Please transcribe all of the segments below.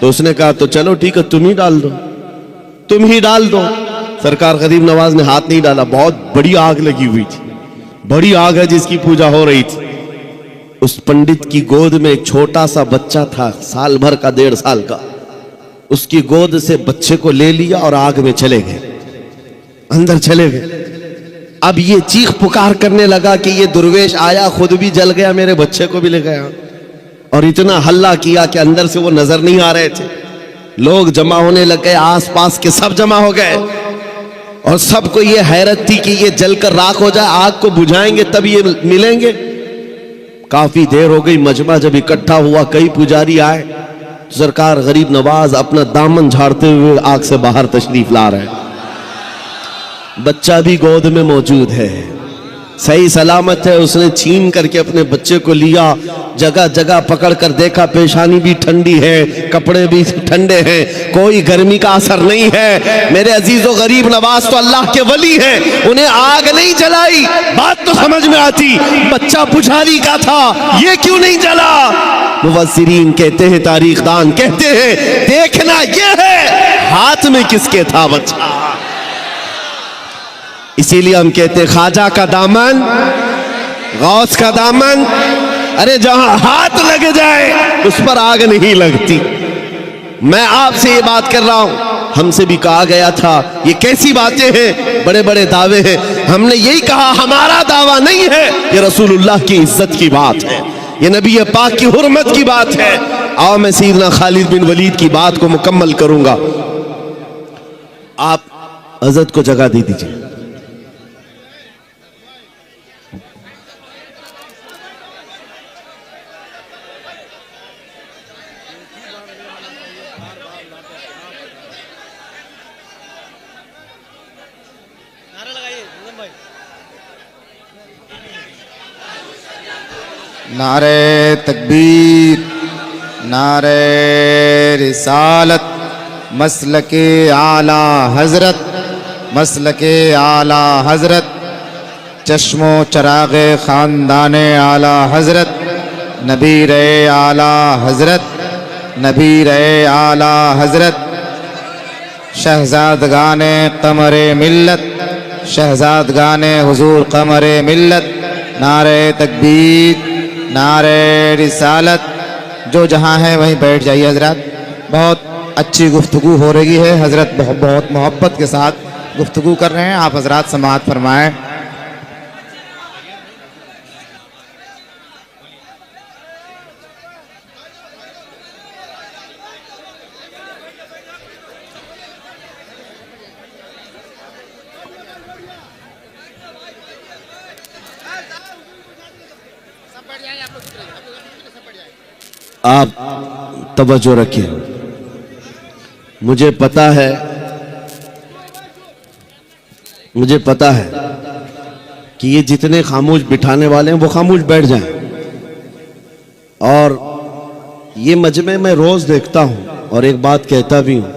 تو اس نے کہا تو چلو ٹھیک ہے تم ہی ڈال دو, تم ہی ڈال دو. سرکار غریب نواز نے ہاتھ نہیں ڈالا. بہت بڑی آگ لگی ہوئی تھی, بڑی آگ ہے جس کی پوجا ہو رہی تھی. اس پنڈت کی گود میں ایک چھوٹا سا بچہ تھا, سال بھر کا, 1.5 سال کا. اس کی گود سے بچے کو لے لیا اور آگ میں چلے گئے, اندر چلے گئے. اب یہ چیخ پکار کرنے لگا کہ یہ درویش آیا, خود بھی جل گیا, میرے بچے کو بھی لے گیا. اور اتنا ہلہ کیا کہ اندر سے وہ نظر نہیں آ رہے تھے. لوگ جمع ہونے لگ گئے, آس پاس کے سب جمع ہو گئے, اور سب کو یہ حیرت تھی کہ یہ جل کر راکھ ہو جائے, آگ کو بجھائیں گے تب یہ ملیں گے. کافی دیر ہو گئی. مجمع جب اکٹھا ہوا, کئی پجاری آئے. سرکار غریب نواز اپنا دامن جھاڑتے ہوئے آگ سے باہر تشریف لا رہے ہیں. بچہ بھی گود میں موجود ہے, صحیح سلامت ہے. اس نے چھین کر کے اپنے بچے کو لیا, جگہ جگہ پکڑ کر دیکھا, پیشانی بھی ٹھنڈی ہے, کپڑے بھی ٹھنڈے ہیں, کوئی گرمی کا اثر نہیں ہے. میرے عزیز و غریب نواز تو اللہ کے ولی ہیں, انہیں آگ نہیں جلائی. بات تو سمجھ میں آتی, بچہ پجاری کا تھا, یہ کیوں نہیں جلا؟ مفسرین کہتے ہیں, تاریخ دان کہتے ہیں, دیکھنا یہ ہے ہاتھ میں کس کے تھا بچہ. اسی لیے ہم کہتے ہیں خواجہ کا دامن, غوث کا دامن, ارے جہاں ہاتھ لگ جائے اس پر آگ نہیں لگتی. میں آپ سے یہ بات کر رہا ہوں, ہم سے بھی کہا گیا تھا یہ کیسی باتیں ہیں, بڑے بڑے دعوے ہیں. ہم نے یہی کہا ہمارا دعویٰ نہیں ہے, یہ رسول اللہ کی عزت کی بات ہے, یہ نبی پاک کی حرمت کی بات ہے. آؤ میں سیدنا خالد بن ولید کی بات کو مکمل کروں گا. آپ حضرت کو جگہ دے دیجئے. نعرہ تکبیر, نعرہ رسالت, مسلک اعلی حضرت, مسلک اعلی حضرت, چشم و چراغ خاندان اعلی حضرت, نبیر اعلی حضرت, نبیر اعلی حضرت, شہزادگان قمر ملت, شہزادگان حضور قمر ملت. نعرہ تکبیر, نعرہ رسالت. جو جہاں ہے وہیں بیٹھ جائیے حضرات, بہت اچھی گفتگو ہو رہی ہے. حضرت بہت محبت کے ساتھ گفتگو کر رہے ہیں, آپ حضرات سماعت فرمائیں. آپ توجہ رکھیں. مجھے پتا ہے کہ یہ جتنے خاموش بٹھانے والے ہیں وہ خاموش بیٹھ جائیں. اور یہ مجمع میں روز دیکھتا ہوں اور ایک بات کہتا بھی ہوں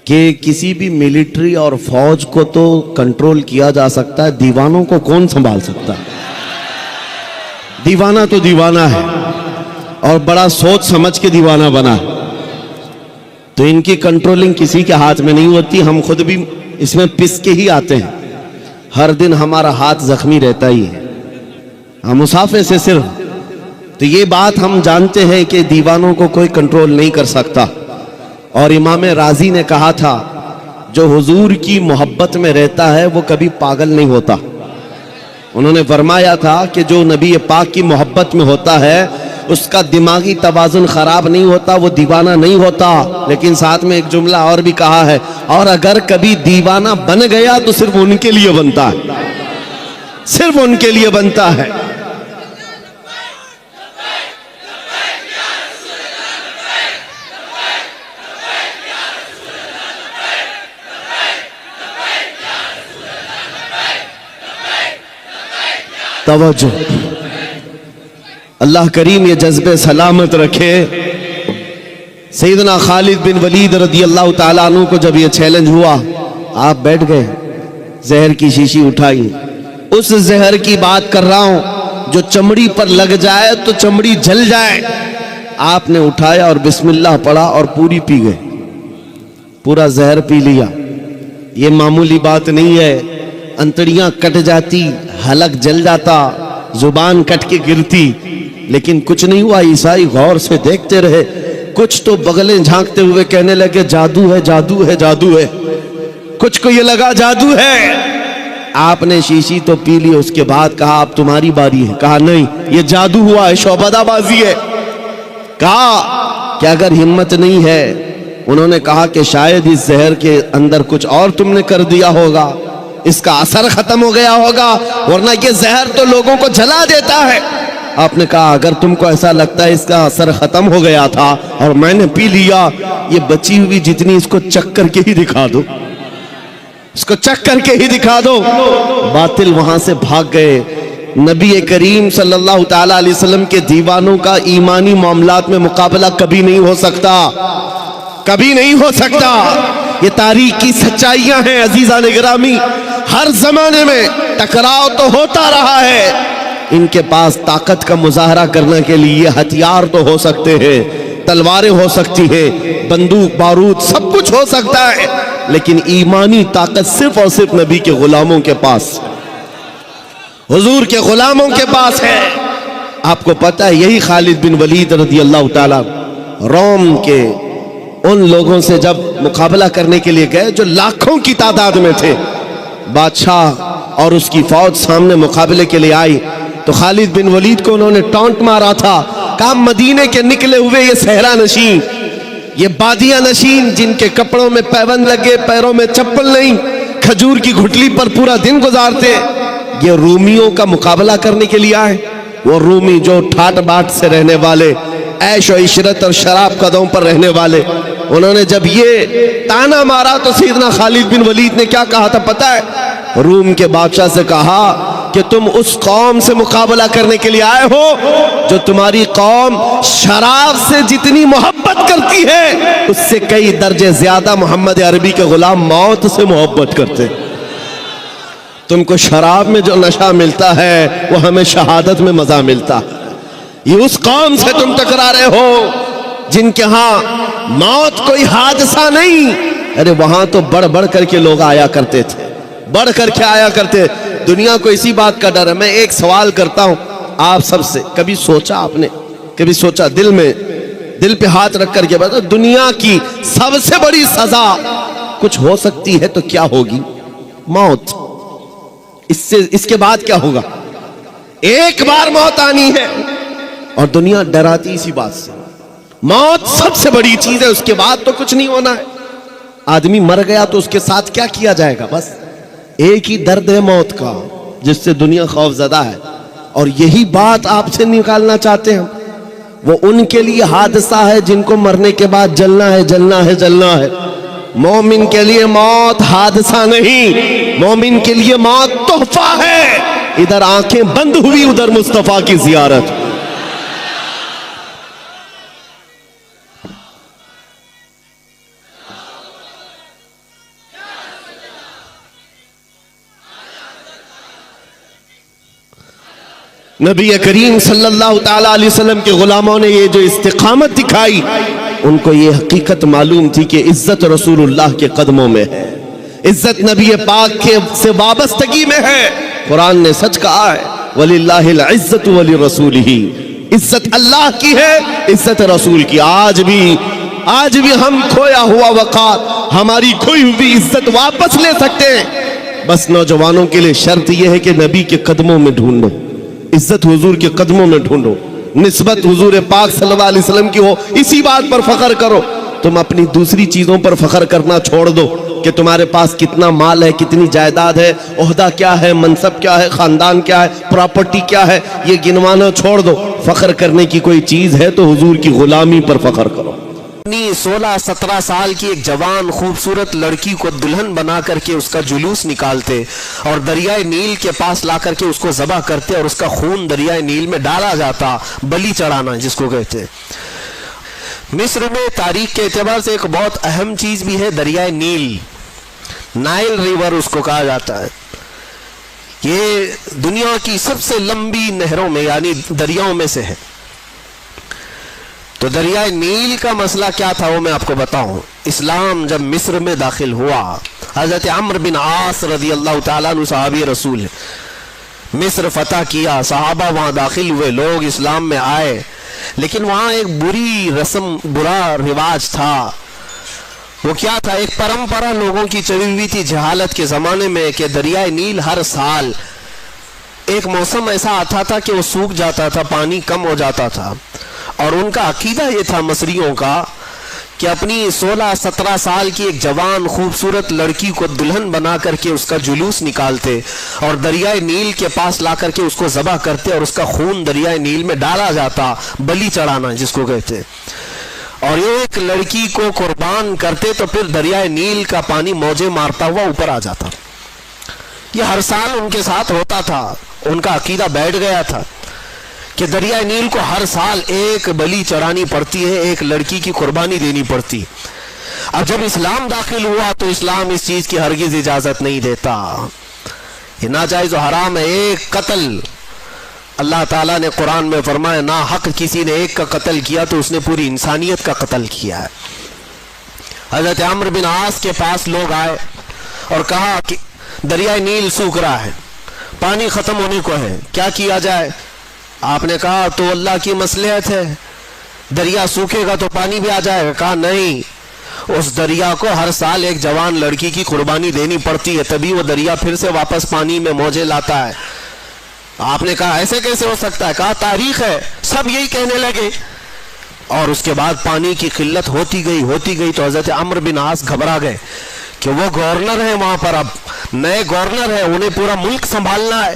کہ کسی بھی ملٹری اور فوج کو تو کنٹرول کیا جا سکتا ہے, دیوانوں کو کون سنبھال سکتا ہے؟ دیوانہ تو دیوانہ ہے اور بڑا سوچ سمجھ کے دیوانہ بنا ہے, تو ان کی کنٹرولنگ کسی کے ہاتھ میں نہیں ہوتی. ہم خود بھی اس میں پس کے ہی آتے ہیں, ہر دن ہمارا ہاتھ زخمی رہتا ہی ہے, ہم مسافے سے صرف. تو یہ بات ہم جانتے ہیں کہ دیوانوں کو کوئی کنٹرول نہیں کر سکتا. اور امام رازی نے کہا تھا جو حضور کی محبت میں رہتا ہے وہ کبھی پاگل نہیں ہوتا. انہوں نے فرمایا تھا کہ جو نبی پاک کی محبت میں ہوتا ہے اس کا دماغی توازن خراب نہیں ہوتا, وہ دیوانہ نہیں ہوتا. لیکن ساتھ میں ایک جملہ اور بھی کہا ہے, اور اگر کبھی دیوانہ بن گیا تو صرف ان کے لیے بنتا ہے, صرف ان کے لیے بنتا ہے. توجہ, اللہ کریم یہ جذبے سلامت رکھے. سیدنا خالد بن ولید رضی اللہ تعالیٰ عنہ کو جب یہ چیلنج ہوا, آپ بیٹھ گئے, زہر کی شیشی اٹھائی. اس زہر کی بات کر رہا ہوں جو چمڑی پر لگ جائے تو چمڑی جل جائے, آپ نے اٹھایا اور بسم اللہ پڑھا اور پوری پی گئے, پورا زہر پی لیا. یہ معمولی بات نہیں ہے, انتڑیاں کٹ جاتی, حلق جل جاتا, زبان کٹ کے گرتی, لیکن کچھ نہیں ہوا. عیسائی غور سے دیکھتے رہے, کچھ تو بغلیں جھانکتے ہوئے کہنے لگے جادو ہے, جادو ہے, جادو ہے. کچھ کو یہ لگا جادو ہے. آپ نے شیشی تو پی لی, اس کے بعد کہا اب تمہاری باری ہے. کہا نہیں, یہ جادو ہوا ہے, شعبدہ بازی ہے. کہا کہ اگر ہمت نہیں ہے, انہوں نے کہا کہ شاید اس زہر کے اندر کچھ اور تم نے کر دیا ہوگا, اس کا اثر ختم ہو گیا ہوگا, ورنہ یہ زہر تو لوگوں کو جلا دیتا ہے. آپ نے کہا اگر تم کو ایسا لگتا ہے اس کا اثر ختم ہو گیا تھا اور میں نے پی لیا, یہ بچی ہوئی جتنی اس کو چک کر کے ہی دکھا دو, اس کو چک کر کے ہی دکھا دو. باطل وہاں سے بھاگ گئے. نبی کریم صلی اللہ تعالی علیہ وسلم کے دیوانوں کا ایمانی معاملات میں مقابلہ کبھی نہیں ہو سکتا, کبھی نہیں ہو سکتا. یہ تاریخ کی سچائیاں ہیں عزیزان گرامی. ہر زمانے میں ٹکراؤ تو ہوتا رہا ہے. ان کے پاس طاقت کا مظاہرہ کرنے کے لیے ہتھیار تو ہو سکتے ہیں, تلواریں ہو سکتی ہیں, بندوق بارود سب کچھ ہو سکتا ہے, لیکن ایمانی طاقت صرف اور صرف نبی کے غلاموں کے پاس, حضور کے غلاموں کے پاس ہے. آپ کو پتہ ہے یہی خالد بن ولید رضی اللہ تعالیٰ روم کے ان لوگوں سے جب مقابلہ کرنے کے لیے گئے جو لاکھوں کی تعداد میں تھے, بادشاہ اور اس کی فوج سامنے مقابلے کے لیے آئی, تو خالد بن ولید کو انہوں نے ٹانٹ مارا تھا. کہا مدینے کے نکلے ہوئے یہ صحرا نشین, یہ بادیاں نشین جن کے کپڑوں میں پیبند لگے, پیروں میں چپل نہیں, کھجور کی گھٹلی پر پورا دن گزارتے, یہ رومیوں کا مقابلہ کرنے کے لیے آئے. وہ رومی جو ٹھاٹ باٹ سے رہنے والے, عیش و عشرت اور شراب قدوں پر رہنے والے, انہوں نے جب یہ تانا مارا تو سیدنا خالد بن ولید نے کیا کہا تھا پتہ ہے؟ روم کے بادشاہ سے کہا کہ تم اس قوم سے مقابلہ کرنے کے لیے آئے ہو جو تمہاری قوم شراب سے جتنی محبت کرتی ہے اس سے کئی درجے زیادہ محمد عربی کے غلام موت سے محبت کرتے. تم کو شراب میں جو نشہ ملتا ہے وہ ہمیں شہادت میں مزہ ملتا ہے. یہ اس قوم سے تم ٹکرا رہے ہو جن کے ہاں موت کوئی حادثہ نہیں. ارے وہاں تو بڑھ بڑھ کر کے لوگ آیا کرتے تھے, بڑھ کر کے آیا کرتے. دنیا کو اسی بات کا ڈر ہے. میں ایک سوال کرتا ہوں آپ سب سے, کبھی سوچا آپ نے, کبھی سوچا دل میں, دل پہ ہاتھ رکھ کر کے بتا, دنیا کی سب سے بڑی سزا کچھ ہو سکتی ہے تو کیا ہوگی؟ موت. اس کے بعد کیا ہوگا؟ ایک بار موت آنی ہے اور دنیا ڈراتی اسی بات سے. موت سب سے بڑی چیز ہے, اس کے بعد تو کچھ نہیں ہونا ہے. آدمی مر گیا تو اس کے ساتھ کیا کیا جائے گا؟ بس ایک ہی درد ہے موت کا جس سے دنیا خوف زدہ ہے, اور یہی بات آپ سے نکالنا چاہتے ہیں. وہ ان کے لیے حادثہ ہے جن کو مرنے کے بعد جلنا ہے, جلنا ہے, جلنا ہے. مومن کے لیے موت حادثہ نہیں, مومن کے لیے موت تحفہ ہے. ادھر آنکھیں بند ہوئی, ادھر مصطفیٰ کی زیارت. نبی کریم صلی اللہ تعالیٰ علیہ وسلم کے غلاموں نے یہ جو استقامت دکھائی, ان کو یہ حقیقت معلوم تھی کہ عزت رسول اللہ کے قدموں میں ہے, عزت نبی پاک کے سے وابستگی میں ہے. قرآن نے سچ کہا ہے وَلِلَّهِ الْعِزَّةُ وَلِرَسُولِهِ, عزت اللہ کی ہے, عزت رسول کی. آج بھی ہم کھویا ہوا وقار, ہماری کھوئی ہوئی عزت واپس لے سکتے ہیں. بس نوجوانوں کے لیے شرط یہ ہے کہ نبی کے قدموں میں ڈھونڈو, عزت حضور کے قدموں میں ڈھونڈو, نسبت حضور پاک صلی اللہ علیہ وسلم کی ہو, اسی بات پر فخر کرو. تم اپنی دوسری چیزوں پر فخر کرنا چھوڑ دو کہ تمہارے پاس کتنا مال ہے, کتنی جائیداد ہے, عہدہ کیا ہے, منصب کیا ہے, خاندان کیا ہے, پراپرٹی کیا ہے, یہ گنوانا چھوڑ دو. فخر کرنے کی کوئی چیز ہے تو حضور کی غلامی پر فخر کرو. 16-17 سال کی ایک جوان خوبصورت لڑکی کو دلہن بنا کر کے اس کا جلوس نکالتے اور دریائے نیل کے پاس لا کر کے اس کو ذبح کرتے اور اس کا خون دریائے نیل میں ڈالا جاتا, بلی چڑھانا جس کو کہتے. مصر میں تاریخ کے اعتبار سے ایک بہت اہم چیز بھی ہے دریائے نیل, نائل ریور اس کو کہا جاتا ہے. یہ دنیا کی سب سے لمبی نہروں میں یعنی دریاؤں میں سے ہے. تو دریائے نیل کا مسئلہ کیا تھا وہ میں آپ کو بتاؤں. اسلام جب مصر میں داخل ہوا، حضرت عمرو بن عاص رضی اللہ تعالیٰ عنہ صحابی رسول مصر فتح کیا، صحابہ وہاں داخل ہوئے، لوگ اسلام میں آئے، لیکن وہاں ایک بری رسم، برا رواج تھا. وہ کیا تھا؟ ایک پرمپرا لوگوں کی چلی ہوئی تھی جہالت کے زمانے میں کہ دریائے نیل ہر سال ایک موسم ایسا آتا تھا کہ وہ سوکھ جاتا تھا، پانی کم ہو جاتا تھا. اور ان کا عقیدہ یہ تھا مصریوں کا کہ اپنی 16-17 سال کی ایک جوان خوبصورت لڑکی کو دلہن بنا کر کے اس کا جلوس نکالتے اور دریائے نیل کے پاس لا کر کے اس کو ذبح کرتے اور اس کا خون دریائے نیل میں ڈالا جاتا، بلی چڑھانا جس کو کہتے. اور ایک لڑکی کو قربان کرتے تو پھر دریائے نیل کا پانی موجیں مارتا ہوا اوپر آ جاتا. یہ ہر سال ان کے ساتھ ہوتا تھا. ان کا عقیدہ بیٹھ گیا تھا کہ دریائے نیل کو ہر سال ایک بلی چڑھانی پڑتی ہے، ایک لڑکی کی قربانی دینی پڑتی. اب جب اسلام داخل ہوا تو اسلام اس چیز کی ہرگز اجازت نہیں دیتا. یہ ناجائز و حرام ہے. ایک قتل، اللہ تعالیٰ نے قرآن میں فرمایا نا حق کسی نے ایک کا قتل کیا تو اس نے پوری انسانیت کا قتل کیا ہے. حضرت عمرو بن عاص کے پاس لوگ آئے اور کہا کہ دریائے نیل سوکھ رہا ہے، پانی ختم ہونے کو ہے، کیا کیا جائے؟ آپ نے کہا تو اللہ کی مصلحت ہے، دریا سوکھے گا تو پانی بھی آ جائے گا. کہا نہیں، اس دریا کو ہر سال ایک جوان لڑکی کی قربانی دینی پڑتی ہے، تبھی وہ دریا پھر سے واپس پانی میں موجیں لاتا ہے. آپ نے کہا ایسے کیسے ہو سکتا ہے؟ کہا تاریخ ہے. سب یہی کہنے لگے اور اس کے بعد پانی کی قلت ہوتی گئی تو حضرت عمرو بن عاص گھبرا گئے کہ وہ گورنر ہیں وہاں پر، اب نئے گورنر ہیں، انہیں پورا ملک سنبھالنا ہے.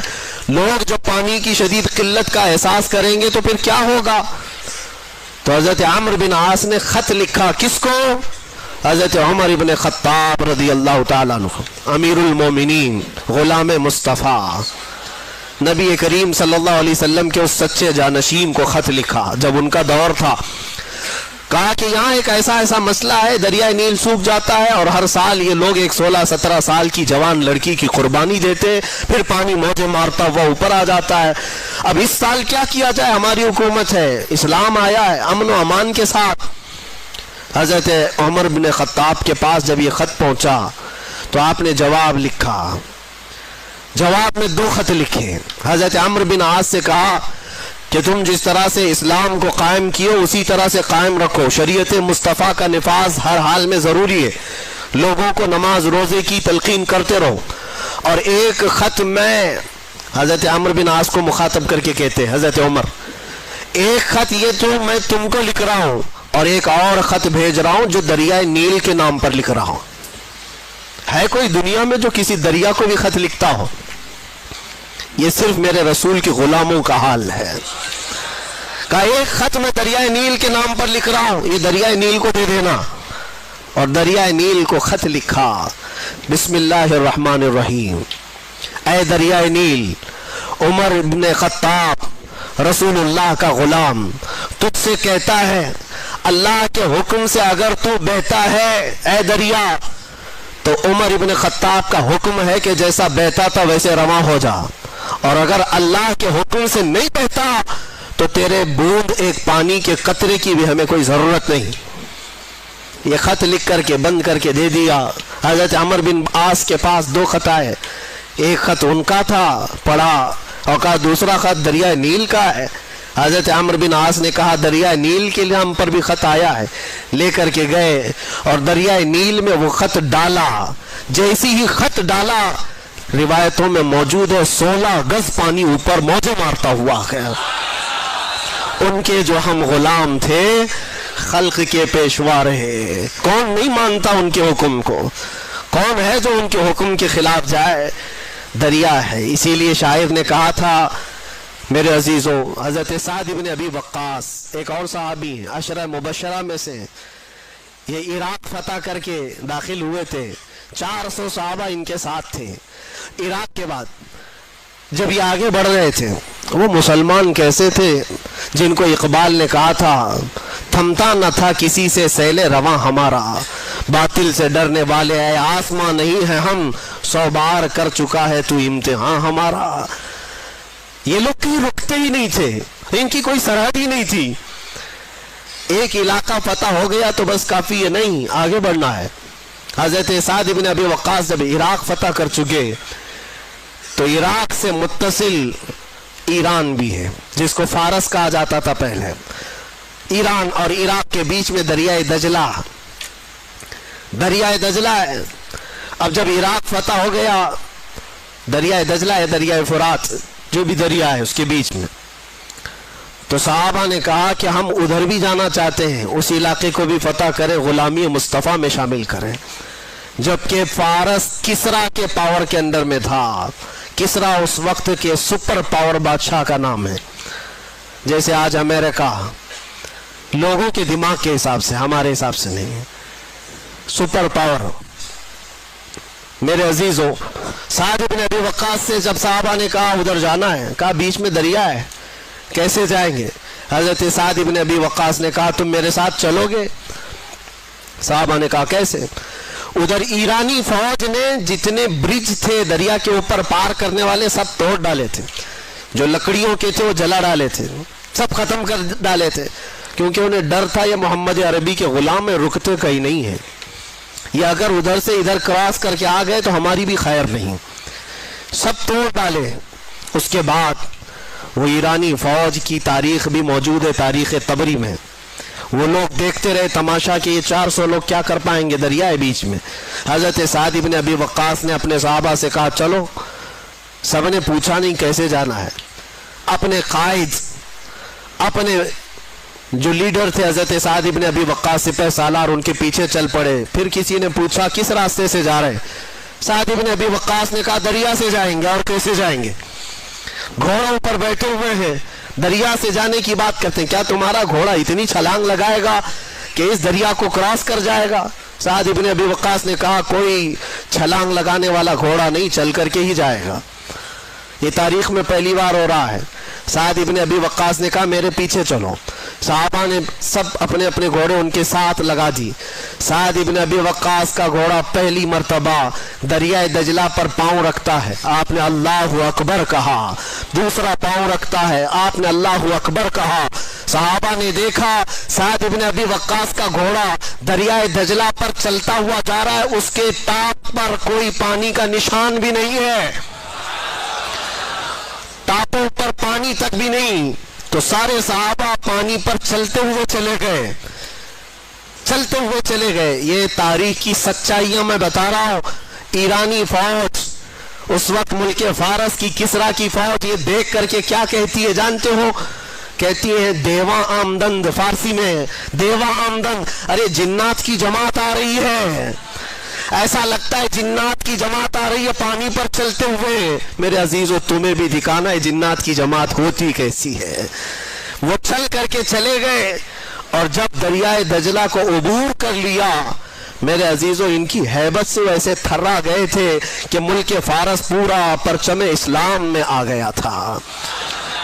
لوگ جب پانی کی شدید قلت کا احساس کریں گے تو پھر کیا ہوگا؟ تو حضرت عمرو بن عاص نے خط لکھا. کس کو؟ حضرت عمر ابن خطاب رضی اللہ تعالیٰ عنہ، امیر المومنین، غلام مصطفیٰ، نبی کریم صلی اللہ علیہ وسلم کے اس سچے جانشین کو خط لکھا جب ان کا دور تھا. کہا کہ یہاں ایک ایسا مسئلہ ہے، دریائے نیل سوکھ جاتا ہے اور ہر سال یہ لوگ ایک 16-17 سال کی جوان لڑکی کی قربانی دیتے، پھر پانی موجیں مارتا ہوا اوپر آ جاتا ہے. اب اس سال کیا کیا جائے؟ ہماری حکومت ہے، اسلام آیا ہے امن و امان کے ساتھ. حضرت عمر بن خطاب کے پاس جب یہ خط پہنچا تو آپ نے جواب لکھا. جواب میں 2 خط لکھے. حضرت عمرو بن عاص سے کہا کہ تم جس طرح سے اسلام کو قائم کیے اسی طرح سے قائم رکھو، شریعت مصطفیٰ کا نفاذ ہر حال میں ضروری ہے، لوگوں کو نماز روزے کی تلقین کرتے رہو. اور ایک خط میں حضرت عمرو بن عاص کو مخاطب کر کے کہتے حضرت عمر، ایک خط یہ تو میں تم کو لکھ رہا ہوں اور ایک اور خط بھیج رہا ہوں جو دریائے نیل کے نام پر لکھ رہا ہوں. ہے کوئی دنیا میں جو کسی دریا کو بھی خط لکھتا ہو؟ یہ صرف میرے رسول کے غلاموں کا حال ہے. کہا ایک خط میں دریائے نیل کے نام پر لکھ رہا ہوں، یہ دریائے نیل کو دے دینا. اور دریائے نیل کو خط لکھا، بسم اللہ الرحمن الرحیم. اے دریائے نیل، عمر بن خطاب رسول اللہ کا غلام تجھ سے کہتا ہے اللہ کے حکم سے اگر تو بہتا ہے اے دریا تو عمر ابن خطاب کا حکم ہے کہ جیسا بہتا تھا ویسے رواں ہو جا، اور اگر اللہ کے حکم سے نہیں بہتا تو تیرے بوند ایک پانی کے قطرے کی بھی ہمیں کوئی ضرورت نہیں. یہ خط لکھ کر کے بند کر کے دے دیا. حضرت عمر بن عاص کے پاس 2 خط آئے، ایک خط ان کا تھا، پڑھا اور کہا دوسرا خط دریائے نیل کا ہے. حضرت عمر بن عاص نے کہا دریائے نیل کے لیے ہم پر بھی خط آیا ہے. لے کر کے گئے اور دریائے نیل میں وہ خط ڈالا. جیسی ہی خط ڈالا روایتوں میں موجود ہے 16 گز پانی اوپر موجیں مارتا ہوا ہے. ان کے جو ہم غلام تھے خلق کے پیشوا رہے. کون نہیں مانتا ان کے حکم کو؟ کون ہے جو ان کے حکم کے خلاف جائے؟ دریا ہے. اسی لیے شاعر نے کہا تھا میرے عزیزوں، حضرت سعد بن ابی وقاص ایک اور صحابی ہیں 10 مبشرہ میں سے، یہ عراق فتح کر کے داخل ہوئے تھے. 400 صحابہ ان کے ساتھ تھے. عراق کے بعد جب یہ آگے بڑھ رہے تھے، وہ مسلمان کیسے تھے جن کو اقبال نے کہا تھا تھمتا نہ تھا کسی سے سیل رواں ہمارا، باطل سے ڈرنے والے اے آسماں نہیں ہے ہم، 100 بار کر چکا ہے تو امتحان ہمارا. یہ لوگ کہیں رکتے ہی نہیں تھے، ان کی کوئی سرحد ہی نہیں تھی. ایک علاقہ فتح ہو گیا تو بس کافی ہے نہیں، آگے بڑھنا ہے۔ حضرت سعد بن ابی وقاص جب عراق فتح کر چکے تو عراق سے متصل ایران بھی ہے، جس کو فارس کہا جاتا تھا پہلے۔ ایران اور عراق کے بیچ میں دریائے دجلہ ہے۔ اب جب عراق فتح ہو گیا، دریائے دجلہ ہے، دریائے فرات جو بھی دریا ہے اس کے بیچ میں، تو صحابہ نے کہا کہ ہم ادھر بھی جانا چاہتے ہیں، اس علاقے کو بھی فتح کریں، غلامی مصطفیٰ میں شامل کریں۔ جبکہ فارس کسرا کے پاور کے اندر میں تھا۔ کسرا اس وقت کے سپر پاور بادشاہ کا نام ہے، جیسے آج امریکہ، لوگوں کے دماغ کے حساب سے، ہمارے حساب سے نہیں ہے، سپر پاور۔ میرے عزیزوں، سعد بن ابی وقاص سے جب صحابہ نے کہا ادھر جانا ہے، کہا بیچ میں دریا ہے، کیسے جائیں گے؟ حضرت سعد بن ابی وقاص نے کہا تم میرے ساتھ چلو گے؟ صحابہ نے کہا کیسے؟ ادھر ایرانی فوج نے جتنے برج تھے دریا کے اوپر پار کرنے والے سب توڑ ڈالے تھے، جو لکڑیوں کے تھے وہ جلا ڈالے تھے، سب ختم کر ڈالے تھے، کیونکہ انہیں ڈر تھا یہ محمد عربی کے غلام میں رکتے کہیں نہیں ہیں، یہ اگر ادھر سے ادھر کراس کر کے آ گئے تو ہماری بھی خیر نہیں، سب توڑ ڈالے۔ اس کے بعد وہ ایرانی فوج کی تاریخ بھی موجود ہے تاریخ طبری میں، وہ لوگ دیکھتے رہے تماشا کہ یہ 400 لوگ کیا کر پائیں گے دریائے بیچ میں۔ حضرت سعد بن ابی وقاص نے اپنے صحابہ سے کہا چلو، سب نے پوچھا نہیں کیسے جانا ہے، اپنے قائد، اپنے جو لیڈر تھے حضرت سعد بن ابی وقاص سپہ سالار، ان کے پیچھے چل پڑے۔ پھر کسی نے پوچھا کس راستے سے جا رہے؟ سعد بن ابی وقاص نے کہا دریا سے جائیں گے۔ اور کیسے جائیں گے؟ گھوڑوں پر بیٹھے ہوئے ہیں، دریا سے جانے کی بات کرتے ہیں، کیا تمہارا گھوڑا اتنی چھلانگ لگائے گا کہ اس دریا کو کراس کر جائے گا؟ سعد بن ابی وقاص نے کہا کوئی چھلانگ لگانے والا گھوڑا نہیں، چل کر کے ہی جائے گا۔ یہ تاریخ میں پہلی بار ہو رہا ہے۔ سعد بن ابی وقاص نے کہا میرے پیچھے چلو۔ صحابہ نے سب اپنے اپنے گھوڑے ان کے ساتھ لگا دی۔ سعد بن ابی وقاص کا گھوڑا پہلی مرتبہ دریائے دجلہ پر پاؤں رکھتا ہے، آپ نے اللہ اکبر کہا، دوسرا پاؤں رکھتا ہے، آپ نے اللہ اکبر کہا۔ صحابہ نے دیکھا سعد بن ابی وقاص کا گھوڑا دریائے دجلہ پر چلتا ہوا جا رہا ہے، اس کے ٹاپ پر کوئی پانی کا نشان بھی نہیں ہے، ٹاپوں پر پانی تک بھی نہیں۔ تو سارے صحابہ پانی پر چلتے ہوئے چلے گئے۔ یہ تاریخ کی سچائیاں میں بتا رہا ہوں۔ ایرانی فوج، اس وقت ملک فارس کی کسرا کی فوج یہ دیکھ کر کے کیا کہتی ہے جانتے ہو؟ کہتی ہے دیواں آمدند، فارسی میں دیواں آمدند، ارے جنات کی جماعت آ رہی ہے، ایسا لگتا ہے جنات کی جماعت آ رہی ہے پانی پر چلتے ہوئے۔ میرے عزیزو تمہیں بھی دکھانا ہے جنات کی جماعت ہوتی کیسی ہے۔ وہ چل کر کے چلے گئے، اور جب دریائے دجلہ کو عبور کر لیا، میرے عزیزو ان کی ہیبت سے ویسے تھرا گئے تھے کہ ملک فارس پورا پرچم اسلام میں آ گیا تھا،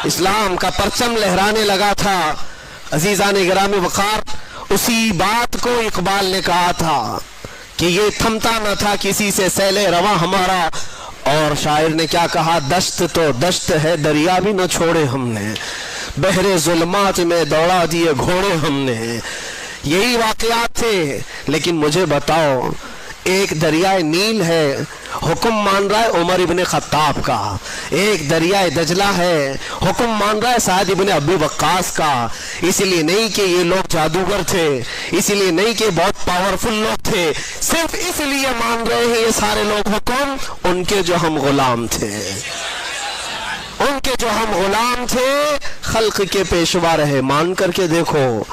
اسلام کا پرچم لہرانے لگا تھا۔ عزیزان گرامی وقار، اسی بات کو اقبال نے کہا تھا کہ یہ تھمتا نہ تھا کسی سے سیل رواں ہمارا، اور شاعر نے کیا کہا؟ دشت تو دشت ہے دریا بھی نہ چھوڑے ہم نے، بحر ظلمات میں دوڑا دیے گھوڑے ہم نے۔ یہی واقعات تھے۔ لیکن مجھے بتاؤ، ایک دریائے نیل ہے، حکم مان رہا ہے عمر ابن خطاب کا، ایک دریائے دجلہ ہے، حکم مان رہا ہے سعد ابن ابی وقاص کا۔ اس لیے نہیں کہ یہ لوگ جادوگر تھے، اس لیے نہیں کہ بہت پاورفل لوگ تھے، صرف اس لیے مان رہے ہیں یہ سارے لوگ حکم ان کے جو ہم غلام تھے، ان کے جو ہم غلام تھے، خلق کے پیشوا رہے۔ مان کر کے دیکھو،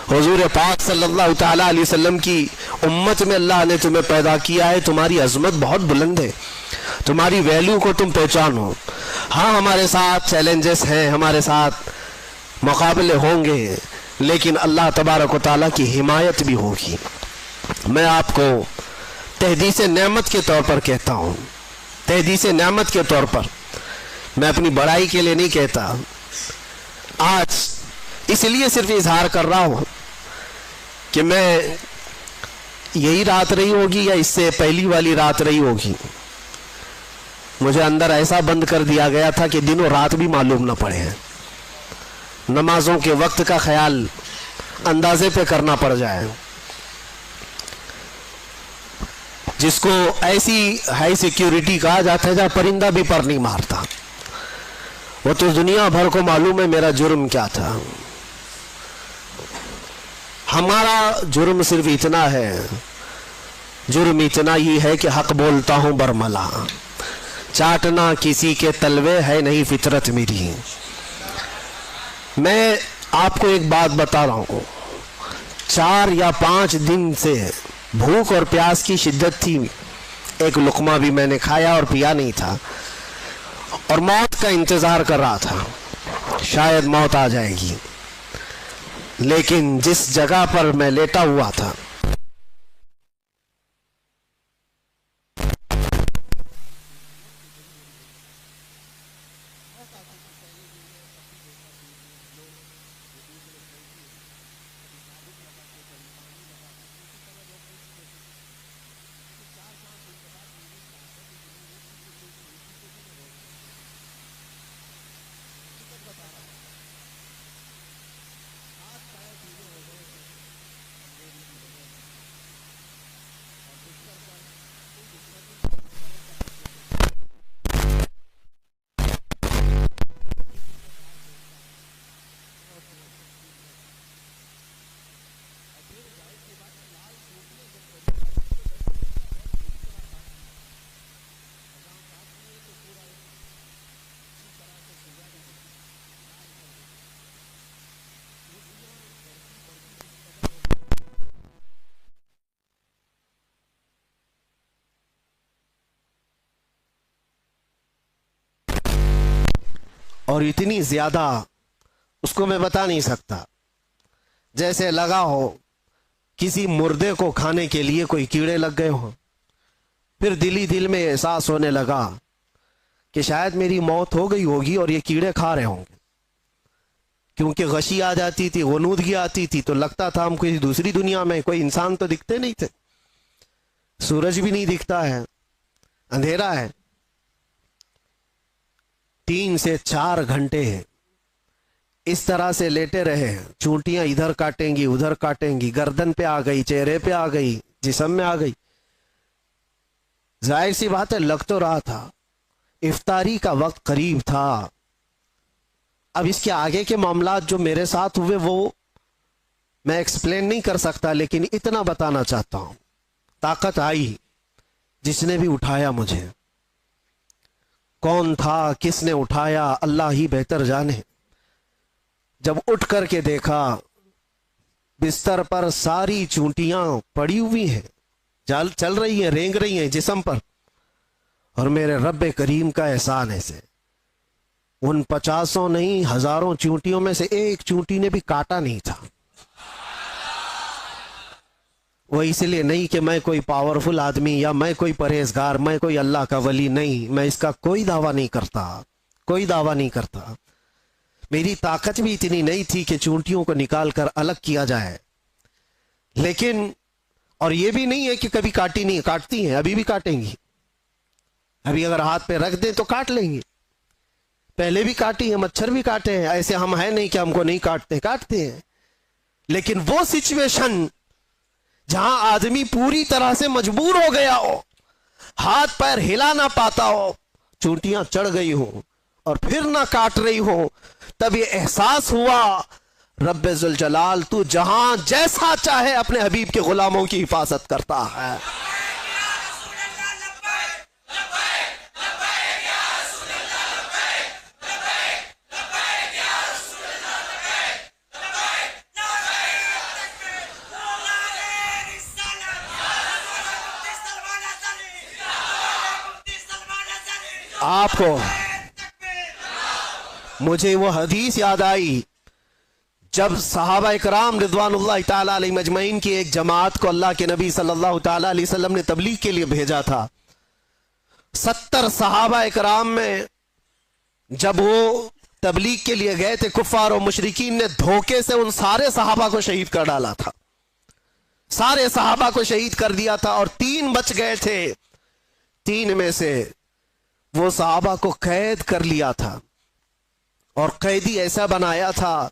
حضور پاک صلی اللہ تعالیٰ علیہ وسلم کی امت میں اللہ نے تمہیں پیدا کیا ہے، تمہاری عظمت بہت بلند ہے، تمہاری ویلیو کو تم پہچانو۔ ہاں ہمارے ساتھ چیلنجز ہیں، ہمارے ساتھ مقابلے ہوں گے، لیکن اللہ تبارک و تعالیٰ کی حمایت بھی ہوگی۔ میں آپ کو تحدیث نعمت کے طور پر کہتا ہوں، تحدیث نعمت کے طور پر، میں اپنی بڑائی کے لیے نہیں کہتا، آج اس لیے صرف اظہار کر رہا ہوں کہ میں یہی رات رہی ہوگی یا اس سے پہلی والی رات رہی ہوگی، مجھے اندر ایسا بند کر دیا گیا تھا کہ دن و رات بھی معلوم نہ پڑے ہیں، نمازوں کے وقت کا خیال اندازے پہ کرنا پڑ جائے. جس کو ایسی ہائی سیکیورٹی کہا جاتا ہے جہاں پرندہ بھی پر نہیں مارتا, وہ تو دنیا بھر کو معلوم ہے میرا جرم کیا تھا. ہمارا جرم صرف اتنا ہے, جرم اتنا ہی ہے کہ حق بولتا ہوں برملا, چاٹنا کسی کے تلوے ہے نہیں فطرت میری. میں آپ کو ایک بات بتا رہا ہوں, 4 یا 5 دن سے بھوک اور پیاس کی شدت تھی, ایک لقمہ بھی میں نے کھایا اور پیا نہیں تھا, اور موت کا انتظار کر رہا تھا, شاید موت آ جائے گی. لیکن جس جگہ پر میں لیٹا ہوا تھا اور اتنی زیادہ اس کو میں بتا نہیں سکتا, جیسے لگا ہو کسی مردے کو کھانے کے لیے کوئی کیڑے لگ گئے ہوں. پھر دل ہی دل میں احساس ہونے لگا کہ شاید میری موت ہو گئی ہوگی اور یہ کیڑے کھا رہے ہوں گے, کیونکہ غشی آ جاتی تھی, غنودگی آتی تھی, تو لگتا تھا ہم کوئی دوسری دنیا میں, کوئی انسان تو دکھتے نہیں تھے, سورج بھی نہیں دکھتا ہے, اندھیرا ہے. 3 سے 4 گھنٹے اس طرح سے لیٹے رہے, چونٹیاں ادھر کاٹیں گی ادھر کاٹیں گی, گردن پہ آ گئی, چہرے پہ آ گئی, جسم میں آ گئی. ظاہر سی بات ہے لگ تو رہا تھا, افطاری کا وقت قریب تھا. اب اس کے آگے کے معاملات جو میرے ساتھ ہوئے وہ میں ایکسپلین نہیں کر سکتا, لیکن اتنا بتانا چاہتا ہوں. طاقت آئی, جس نے بھی اٹھایا مجھے, کون تھا, کس نے اٹھایا, اللہ ہی بہتر جانے. جب اٹھ کر کے دیکھا بستر پر ساری چونٹیاں پڑی ہوئی ہیں, چل رہی ہیں, رینگ رہی ہیں جسم پر, اور میرے رب کریم کا احسان ایسے ان 50 نہیں 1000 چونٹیوں میں سے ایک چونٹی نے بھی کاٹا نہیں تھا. وہ اس لیے نہیں کہ میں کوئی پاورفل آدمی یا میں کوئی پرہیزگار, میں کوئی اللہ کا ولی نہیں, میں اس کا کوئی دعویٰ نہیں کرتا, کوئی دعویٰ نہیں کرتا. میری طاقت بھی اتنی نہیں تھی کہ چونٹیوں کو نکال کر الگ کیا جائے. لیکن اور یہ بھی نہیں ہے کہ کبھی کاٹی نہیں, کاٹتی ہیں, ابھی بھی کاٹیں گی, ابھی اگر ہاتھ پہ رکھ دیں تو کاٹ لیں گی. پہلے بھی کاٹی ہیں, مچھر بھی کاٹے ہیں, ایسے ہم ہیں نہیں کہ ہم کو نہیں کاٹتے, کاٹتے ہیں. لیکن وہ سچویشن جہاں آدمی پوری طرح سے مجبور ہو گیا ہو, ہاتھ پیر ہلا نہ پاتا ہو, چونٹیاں چڑھ گئی ہو اور پھر نہ کاٹ رہی ہو, تب یہ احساس ہوا رب ذوالجلال تو جہاں جیسا چاہے اپنے حبیب کے غلاموں کی حفاظت کرتا ہے. آپ کو مجھے وہ حدیث یاد آئی جب صحابہ اکرام رضوان اللہ تعالی علیہ مجمعین کی ایک جماعت کو اللہ کے نبی صلی اللہ تعالی علیہ وسلم نے تبلیغ کے لیے بھیجا تھا. 70 صحابہ اکرام میں جب وہ تبلیغ کے لیے گئے تھے, کفار و مشرکین نے دھوکے سے ان سارے صحابہ کو شہید کر ڈالا تھا, سارے صحابہ کو شہید کر دیا تھا, اور 3 بچ گئے تھے. 3 میں سے وہ صحابہ کو قید کر لیا تھا, اور قیدی ایسا بنایا تھا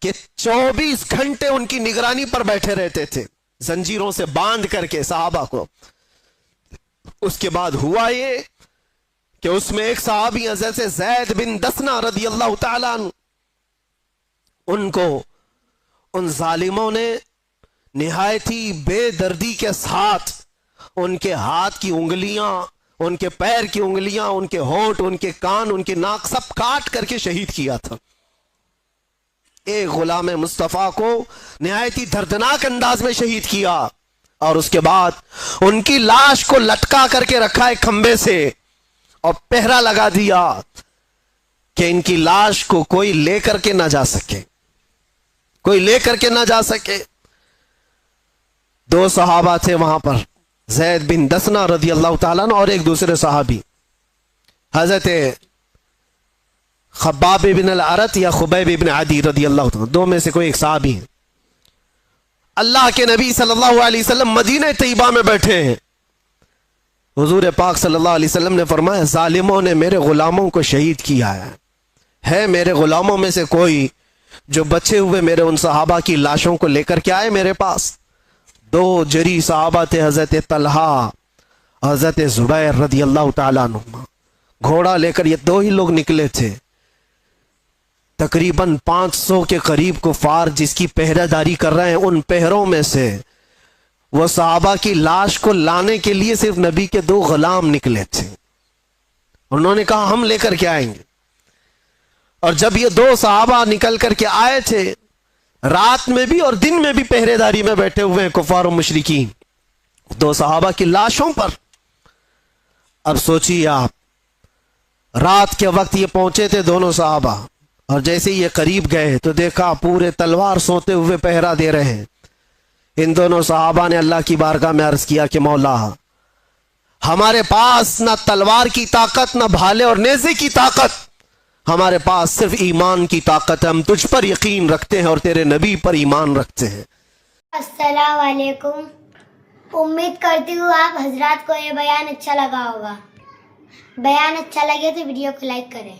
کہ 24 گھنٹے ان کی نگرانی پر بیٹھے رہتے تھے زنجیروں سے باندھ کر کے صحابہ کو. اس کے بعد ہوا یہ کہ اس میں ایک صحابی حضرت زید بن دسنہ رضی اللہ تعالیٰ عنہ، ان کو ان ظالموں نے نہایت ہی بے دردی کے ساتھ ان کے ہاتھ کی انگلیاں، ان کے پیر کی انگلیاں، ان کے ہونٹ، ان کے کان، ان کے ناک سب کاٹ کر کے شہید کیا تھا. ایک غلام مصطفیٰ کو نہایت ہی دردناک انداز میں شہید کیا، اور اس کے بعد ان کی لاش کو لٹکا کر کے رکھا ایک کھمبے سے اور پہرا لگا دیا کہ ان کی لاش کو کوئی لے کر کے نہ جا سکے، کوئی لے کر کے نہ جا سکے. 2 صحابہ تھے وہاں پر، زید بن دسنہ رضی اللہ تعالیٰ عنہ اور ایک دوسرے صحابی حضرت خباب بن الارت یا خبیب بن عدی رضی اللہ تعالیٰ، 2 میں سے کوئی ایک صحابی ہیں. اللہ کے نبی صلی اللہ علیہ وسلم مدینہ طیبہ میں بیٹھے ہیں. حضور پاک صلی اللہ علیہ وسلم نے فرمایا ظالموں نے میرے غلاموں کو شہید کیا ہے میرے غلاموں میں سے کوئی جو بچے ہوئے میرے ان صحابہ کی لاشوں کو لے کر کے آئے میرے پاس. 2 جری صحابہ تھے، حضرت طلحہ، حضرت زبیر رضی اللہ تعالیٰ عنہ. گھوڑا لے کر یہ 2 ہی لوگ نکلے تھے. تقریباً 500 کے قریب کفار جس کی پہرہ داری کر رہے ہیں، ان پہروں میں سے وہ صحابہ کی لاش کو لانے کے لیے صرف نبی کے 2 غلام نکلے تھے. انہوں نے کہا ہم لے کر کے آئیں گے. اور جب یہ 2 صحابہ نکل کر کے آئے تھے، رات میں بھی اور دن میں بھی پہرے داری میں بیٹھے ہوئے ہیں کفار و مشرکین 2 صحابہ کی لاشوں پر. اب سوچیے آپ، رات کے وقت یہ پہنچے تھے دونوں صحابہ، اور جیسے یہ قریب گئے تو دیکھا پورے تلوار سوتے ہوئے پہرا دے رہے ہیں. ان دونوں صحابہ نے اللہ کی بارگاہ میں عرض کیا کہ مولا، ہمارے پاس نہ تلوار کی طاقت، نہ بھالے اور نیزے کی طاقت، ہمارے پاس صرف ایمان کی طاقت ہے. ہم تجھ پر یقین رکھتے ہیں اور تیرے نبی پر ایمان رکھتے ہیں. السلام علیکم. امید کرتی ہوں آپ حضرات کو یہ بیان اچھا لگا ہوگا. بیان اچھا لگے تو ویڈیو کو لائک کریں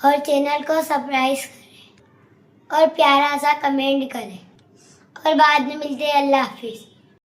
اور چینل کو سبسکرائب کریں اور پیارا سا کمنٹ کریں، اور بعد میں ملتے ہیں. اللہ حافظ.